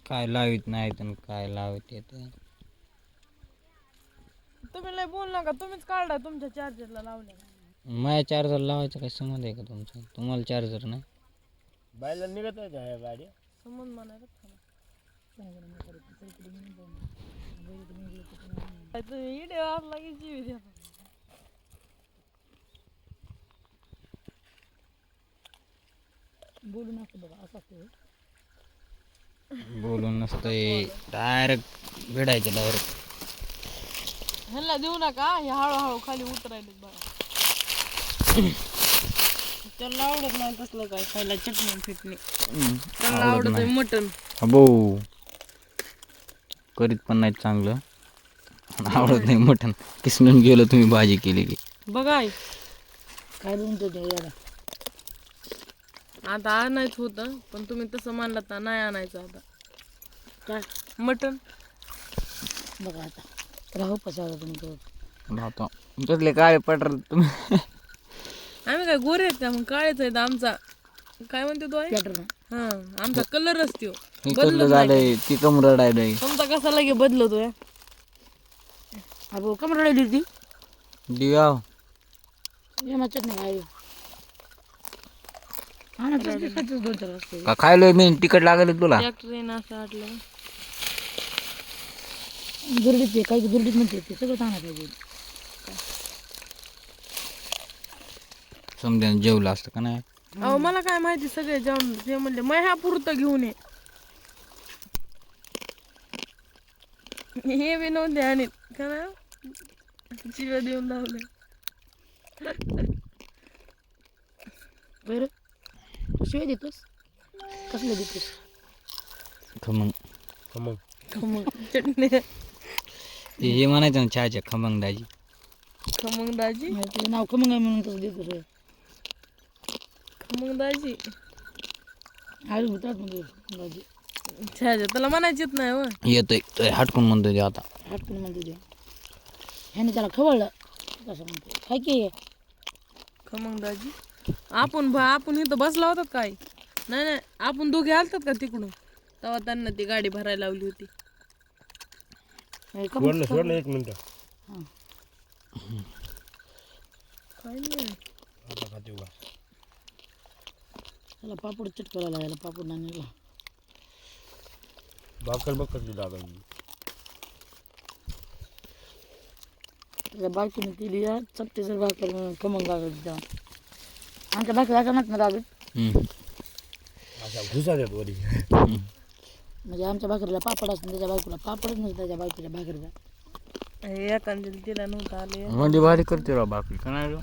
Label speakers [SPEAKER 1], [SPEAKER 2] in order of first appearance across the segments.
[SPEAKER 1] काय लावित नाही तर काय लावत येते.
[SPEAKER 2] तुम्ही लय बोल नका, तुम्हीच काढला तुमच्या चार्जरला लावल्या.
[SPEAKER 1] माझ्या चार्जर लावायचा काय संबंध आहे का तुमचा? तुम्हाला चार्जर नाही.
[SPEAKER 3] बायला निघत आहे गाडी
[SPEAKER 2] समज म्हणायला इडे आपला की जीव द्या.
[SPEAKER 4] बोलू नका बघा असं असतं.
[SPEAKER 1] बोलून नसतंय, डायरेक्ट भिडायचं डायरेक्ट.
[SPEAKER 2] ह्याला देऊ नका, हे हळूहळू खाली उतरायले बघा. त्याला आवडत नाही तसलं काय खायला, चटणी फिटणी. त्याला आवडत आहे मटण.
[SPEAKER 1] अबो करीत पण नाही चांगलं, आवडत नाही मटण. किसनून गेलं तुम्ही भाजी केलेली.
[SPEAKER 2] बघा
[SPEAKER 4] काय म्हणतो ते याला
[SPEAKER 2] आता आणायचं होतं, पण तुम्ही तसं मानलं तर नाही आणायचं आता.
[SPEAKER 4] काय
[SPEAKER 2] मटण
[SPEAKER 4] बघा आता राहू पसारा तुम्ही
[SPEAKER 1] आता त्यातले काळे पटर तुम्ही.
[SPEAKER 2] आम्ही काय गोरे आहेत का मग? काळेच आहेत. आमचा काय म्हणते तो आहे,
[SPEAKER 4] पॅटर्न
[SPEAKER 2] हा आमचा कलरच त्यो
[SPEAKER 1] इकडलं झालंय ती कमरड आहे.
[SPEAKER 2] तुमचा कसा लगे बदलतोय.
[SPEAKER 4] अबो कमर राहिली ती
[SPEAKER 1] दिवा
[SPEAKER 4] ये मग चटणी आहे हा ना तसं खायचं 2-4 वाजता.
[SPEAKER 1] का खायलोय मी, तिकट लागले तुला.
[SPEAKER 2] ट्रेन असं वाटलं.
[SPEAKER 4] दुर्डीत ते काही दुर्डीत म्हणते ते सगळं चांगलं पाहिजे.
[SPEAKER 1] समजा जेवलं असतं का नाही.
[SPEAKER 2] अहो मला काय माहिती, सगळे जाऊन ते म्हणले ह्या पुरतं घेऊन ये. हे बी नव्हते आणि का ना जीव देऊन लावले.
[SPEAKER 4] बरं तू शिवाय देतोस कसलं देतोस?
[SPEAKER 1] खमंग.
[SPEAKER 3] खमंग
[SPEAKER 2] खमंग चटणी,
[SPEAKER 1] हे म्हणायचं ना चहाच्या खमंग दाजी.
[SPEAKER 2] खमंग दाजी,
[SPEAKER 4] तुझं नाव खमंग आहे म्हणून तसं देतोस.
[SPEAKER 2] खमंग दाजी
[SPEAKER 4] आई होतात म्हणजे दाजी
[SPEAKER 2] छाजा त्याला म्हणायचीच नाही हो.
[SPEAKER 1] येतोय हटकून म्हणतोय ते आता.
[SPEAKER 4] हटकून म्हणते ते ह्याने त्याला खवळलं कसं म्हणतो काय की
[SPEAKER 2] खमंग दाजी. आपण इथं बसला होतात काय? नाही आपण दोघे आलतात का तिकडून, तेव्हा त्यांना ती गाडी भरायला लावली होती.
[SPEAKER 3] सोड ना 1 मिनिट.
[SPEAKER 2] काय नाही
[SPEAKER 3] आता खाते उगा.
[SPEAKER 4] त्याला पापड चिटकवला याला पापड नाणीला
[SPEAKER 3] भाकर बघ कसली दादा.
[SPEAKER 4] त्याच्या बायकोने केली या चपटेचं भाकर खमंग भाकर द्या. आमच्या भाकर अचानक ना दाबीत
[SPEAKER 3] अशा घुसा देत वरी.
[SPEAKER 4] म्हणजे आमच्या भाकरीला पापड असतं त्याच्या बायकोला पापडच नसतं त्याच्या बायकोच्या भाकरीला.
[SPEAKER 2] एखाद्या तिला नव्हतं आले.
[SPEAKER 1] म्हणजे भारी करते राव भाकरी का नाही.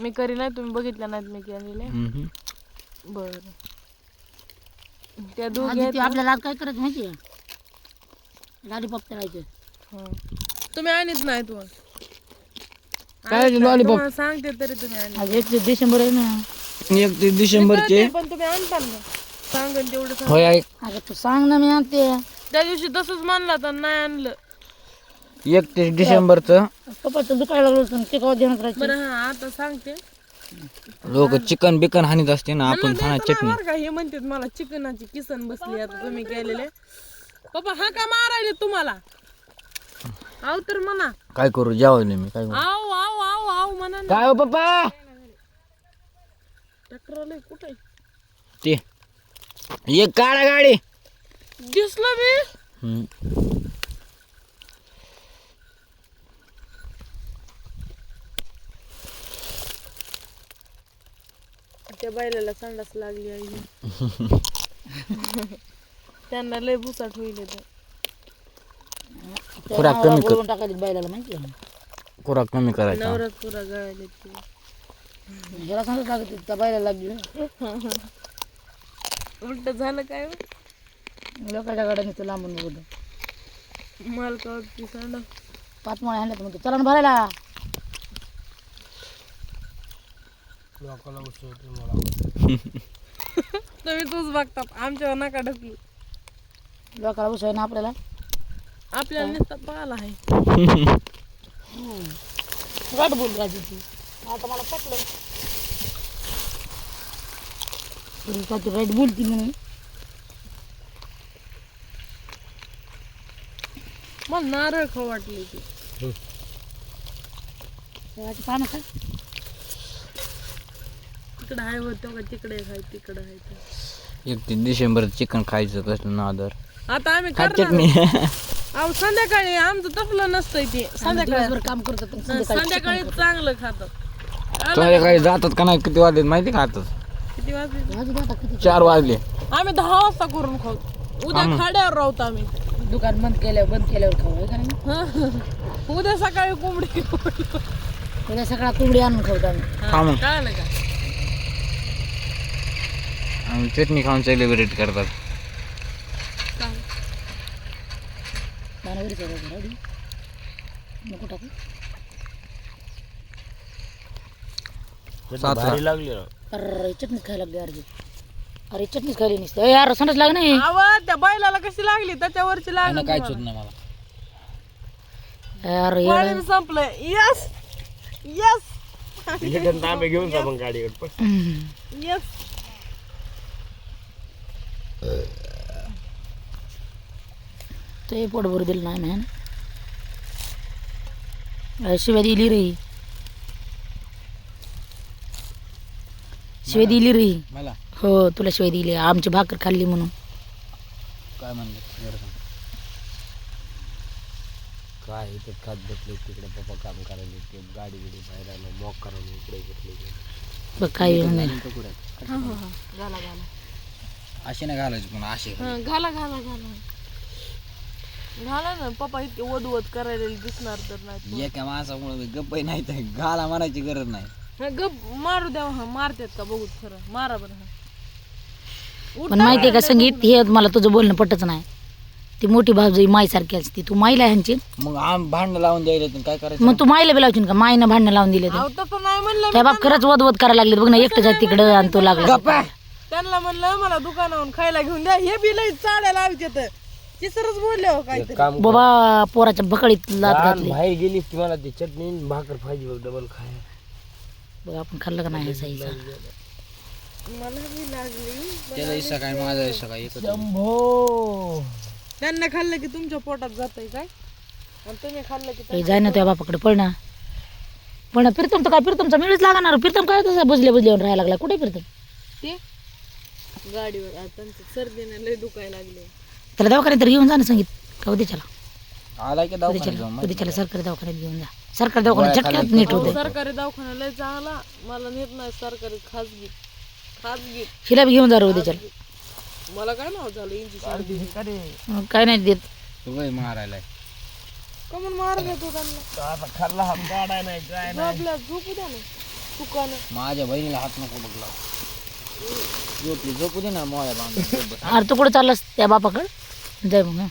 [SPEAKER 2] मी करी नाही, तुम्ही बघितल्या नाहीत मी केलेले. बर त्या दोघी आहेत ना?
[SPEAKER 4] आपल्याला आज काय करायचं माहिती आहे लॉलीपॉप करायचे.
[SPEAKER 2] तुम्ही आणत नाही तू
[SPEAKER 1] काय लॉलीपॉप
[SPEAKER 2] सांगते तरी तुम्ही
[SPEAKER 4] आज 1 डिसेंबर आहे ना.
[SPEAKER 1] 31 डिसेंबरचे.
[SPEAKER 2] पण तुम्ही आणताल ना, सांगन तेवढं सांग.
[SPEAKER 1] होय आहे.
[SPEAKER 4] अगं तू सांग ना मी आणते.
[SPEAKER 2] त्या दिवशी तसंच मानला तर नाही आणलं.
[SPEAKER 1] 31 डिसेंबरचं
[SPEAKER 4] पप्पाचं दुखायला लागलं होतं ते कवा ध्यानात राहायचं.
[SPEAKER 2] बरं हा आता सांगते.
[SPEAKER 1] लोक चिकन बिकन हानीत असते ना, आपण
[SPEAKER 2] त्यांना
[SPEAKER 1] खाणार
[SPEAKER 2] द्यायचं
[SPEAKER 1] चटणी.
[SPEAKER 2] नाही बरं का, हे म्हणतात मला चिकनाची किसन बसली आता तुम्ही केलेले. पप्पा हा का मारायले तुम्हाला? आव तर म्हणा.
[SPEAKER 1] काय करू जेवायला मी काय करू.
[SPEAKER 2] आव आव आव आव म्हणा ना.
[SPEAKER 1] काय हो पप्पा
[SPEAKER 2] ट्रॅक्टर आलंय कुठे?
[SPEAKER 1] ते एक काढा गाडी.
[SPEAKER 2] दिसलं मी. त्या बैलाला संडास लागली आहे. त्यांना लय भुसाट होईल इथं.
[SPEAKER 1] खुराक कमी कर.
[SPEAKER 4] बोलून टाकायचं बैलाला माहिती आहे.
[SPEAKER 1] खुराक कमी करायचा.
[SPEAKER 2] नवरात पुरा गळायले ते.
[SPEAKER 4] ह्याला सांगत लागत त्या बैलाला लागली
[SPEAKER 2] उलट झालं काय हो?
[SPEAKER 4] लोकांच्या गाड्याने तो लांबून बघतो.
[SPEAKER 2] मला का वाटते संडास
[SPEAKER 4] 5 माळे आणले तर म्हणतो चला ना भरायला.
[SPEAKER 3] लोकाला उत्सव तुम्हाला.
[SPEAKER 2] तुम्ही तूच बघतात आमच्यावर नका ढकलू.
[SPEAKER 4] लोकाला बसवाय ना आपल्याला
[SPEAKER 2] आपल्याला नुसता पाला आहे.
[SPEAKER 4] वाट बोल राजी ती आता मला पटलं. काय तू राईट बोलती म्हणून
[SPEAKER 2] मला नारळ खाऊ वाटली ती.
[SPEAKER 4] शेवाची पानं का
[SPEAKER 2] तिकडं आहे होतं का तिकडे आहे तिकडं आहे ते.
[SPEAKER 1] 31 डिसेंबर चिकन खायचं कसलं नादर.
[SPEAKER 2] आता आम्ही
[SPEAKER 1] काय
[SPEAKER 2] करणार
[SPEAKER 1] चटणी
[SPEAKER 2] अहो संध्याकाळी आमचं तसलं नसतंय ते. संध्याकाळी
[SPEAKER 4] दिवसभर काम करतो पण
[SPEAKER 2] संध्याकाळी चांगलं खातात.
[SPEAKER 1] संध्याकाळी जातात का नाही किती वाजले माहिती का आता
[SPEAKER 2] किती वाजले?
[SPEAKER 4] वाजू दे आता किती
[SPEAKER 1] 4 वाजले.
[SPEAKER 2] आम्ही 10 वाजता करून खाऊ. उद्या खाड्यावर राहतो आम्ही.
[SPEAKER 4] दुकान बंद केल्यावर खाऊ आहे का नाही
[SPEAKER 2] उद्या सकाळी कोंबडी
[SPEAKER 4] उद्या सगळा कोंबडी आणून खाऊ आम्ही
[SPEAKER 1] हा मग.
[SPEAKER 2] कळलं का?
[SPEAKER 1] आणि चटणी खाऊन सेलिब्रेट करतात.
[SPEAKER 4] पानावरच आहे बघा, राहू दे. नको टाकू
[SPEAKER 1] सातला.
[SPEAKER 3] भारी लागली ना.
[SPEAKER 4] अरे चटणी खायला लागली अर्धी. अरे चटणीच खायली नसते यार समज लाग नाही
[SPEAKER 2] आवाज त्या बैलाला कशी लागली त्याच्यावरची लागली.
[SPEAKER 1] काय चुत नाही मला.
[SPEAKER 4] यार
[SPEAKER 2] पाणी संपलंय. यस यस
[SPEAKER 3] इकडं तांबे घेऊन जा मग गाडीकडे पण.
[SPEAKER 2] यस.
[SPEAKER 4] ते पोट भरू दिलं नाही मॅन शिव्या दिली रे शिव्या दिली रे
[SPEAKER 1] मला
[SPEAKER 4] हो तुला शिवाय दिली आमची भाकर खाल्ली म्हणून
[SPEAKER 1] काय म्हणलं
[SPEAKER 3] काय इथं खात बसले तिकडे पप्पा काम करायला ते गाडी बिडी बाहेर आलं मॉक करायला इकडे घेतले.
[SPEAKER 4] बघ काय नाही
[SPEAKER 2] घाला घाला
[SPEAKER 1] असे नाही घालायचे पण असे
[SPEAKER 2] घाला घाला घाला घाला ना. पप्पा इतके वधवत करायला दिसणार तर नाही.
[SPEAKER 1] एका माणसामुळे गप्पही नाही तर घाला म्हणायची गरज नाही.
[SPEAKER 2] गप मारू द्या. हा मारतात का बघू खरं. मारा बरं.
[SPEAKER 4] पण माहितीये का संगीत हे मला तुझं बोलणं पटच नाही ती मोठी भावजाई माईसारखी असते तू माईला ह्यांची
[SPEAKER 1] मग आम भांडण लावून द्यायला तर काय करायचं.
[SPEAKER 4] मग तू माईला बी लावशील का माईनं भांडणं लावून दिले तर
[SPEAKER 2] तसं नाही म्हणलं.
[SPEAKER 4] त्या बाप खरंच वदवद करायला लागले बघ ना एकटं जात तिकडं आणि तो लागला
[SPEAKER 2] त्यांना म्हणलं मला दुकानावरून खायला घेऊन द्या. हे बी लई चाड्या लावत येत. तिसरच बोलले हो काहीतरी.
[SPEAKER 3] काम
[SPEAKER 4] बाबा पोराच्या बकळीत लात घातली
[SPEAKER 3] बाहेर गेली की मला ती चटणी आणि भाकर पाहिजे बघ डबल खाय.
[SPEAKER 4] बघ आपण खाल्लं का नाही सही
[SPEAKER 2] मला बी लागली.
[SPEAKER 1] त्याचा हिस्सा काय माझा हिस्सा काय एकच.
[SPEAKER 3] शंभो
[SPEAKER 2] त्यांना खाल्लं की तुमच्या पोटात जातंय काय आणि तुम्ही खाल्लं की
[SPEAKER 4] जाय ना त्या बापाकडे पळ ना प्रीतम तर काय प्रीतमचा मिळच लागणार प्रीतम काय तसा बुजल्यावर राहायला लागला कुठे प्रीतम
[SPEAKER 2] ते गाडीवर त्यांचं सर्दीने लय दुखायला लागले.
[SPEAKER 4] त्याला दवाखान्यात तर घेऊन जा ना सांगित का उद्याच्याला
[SPEAKER 1] आलाय की दवाखान्यात जाऊन
[SPEAKER 4] उद्याच्याला सरकारी दवाखान्यात घेऊन जा सरकारी दवाखान्यात झटक्यात नीट होते
[SPEAKER 2] सरकारी दवाखाना लय चांगला. मला नेत नाही सरकारी. खाजगी खाजगी
[SPEAKER 4] हिला बी घेऊन जा रे उद्याच्याला
[SPEAKER 2] मला काय नाव झालं इंजेक्शन
[SPEAKER 4] काय नाही देत
[SPEAKER 1] वय मारायलाय.
[SPEAKER 2] कमून मार देतो त्यांना.
[SPEAKER 3] आता खाल्ला हात काढाय नाही काय
[SPEAKER 2] झोपल्या झोपू द्या ना दुकानं.
[SPEAKER 1] माझ्या बहिणीला हात नको बघला. झोपू दे ना मोळ्या बांधून.
[SPEAKER 4] अरे तू कुठं चाललास त्या बापाकडे जाय मग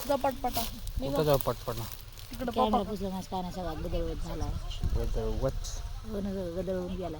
[SPEAKER 2] झपटपटा
[SPEAKER 1] कुठं जाऊ पटपट
[SPEAKER 2] तिकडं
[SPEAKER 4] कॅमेरा पुसला काय नाही सगळा बदल झाला
[SPEAKER 1] वच
[SPEAKER 4] गदळून गेला